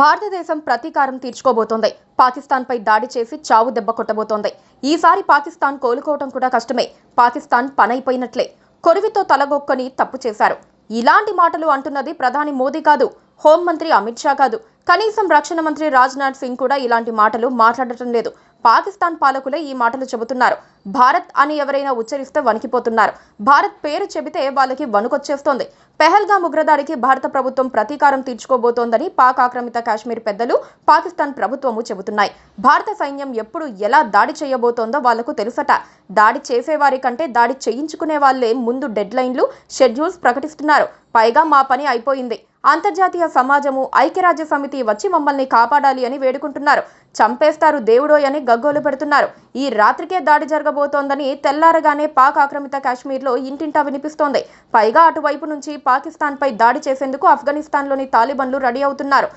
భారతదేశం ప్రతీకారం తీర్చుకోబోతోంది. పాకిస్తాన్పై దాడి చేసి చావు దెబ్బ కొట్టబోతోంది. ఈసారి పాకిస్తాన్ కోలుకోవడం కూడా కష్టమే. పాకిస్తాన్ పనైపోయినట్లే. కొరివితో తలగొక్కొని తప్పు చేశారు. ఇలాంటి మాటలు అంటున్నది ప్రధాని మోదీ కాదు, హోంమంత్రి అమిత్ షా కాదు, కనీసం రక్షణ మంత్రి రాజ్నాథ్ సింగ్ కూడా ఇలాంటి మాటలు మాట్లాడటం లేదు. పాకిస్తాన్ పాలకులే ఈ మాటలు చెబుతున్నారు. భారత్ అని ఎవరైనా ఉచ్చరిస్తే వణికిపోతున్నారు. భారత్ పేరు చెబితే వాళ్ళకి వణుకొచ్చేస్తోంది. పెహల్గాం ఉగ్రదాడికి భారత ప్రభుత్వం ప్రతీకారం తీర్చుకోబోతోందని పాక్ ఆక్రమిత కాశ్మీర్ పెద్దలు, పాకిస్తాన్ ప్రభుత్వము చెబుతున్నాయి. భారత సైన్యం ఎప్పుడు ఎలా దాడి చేయబోతోందో వాళ్లకు తెలుసట. దాడి చేసేవారి కంటే దాడి చేయించుకునే వాళ్లే ముందు డెడ్ లైన్లు, షెడ్యూల్స్ ప్రకటిస్తున్నారు. పైగా మా పని అయిపోయింది, అంతర్జాతీయ సమాజము, ఐక్యరాజ్య సమితి వచ్చి మమ్మల్ని కాపాడాలి అని వేడుకుంటున్నారు. చంపేస్తారు దేవుడోయ్ అని గగ్గోలు పెడుతున్నారు. ఈ రాత్రికే దాడి జరగబోతోందని తెల్లారగానే పాక్ ఆక్రమిత కాశ్మీర్లో ఇంటింటా వినిపిస్తోంది. పైగా అటువైపు నుంచి పాకిస్తాన్పై దాడి చేసేందుకు ఆఫ్ఘనిస్తాన్లోని తాలిబన్లు రెడీ అవుతున్నారు.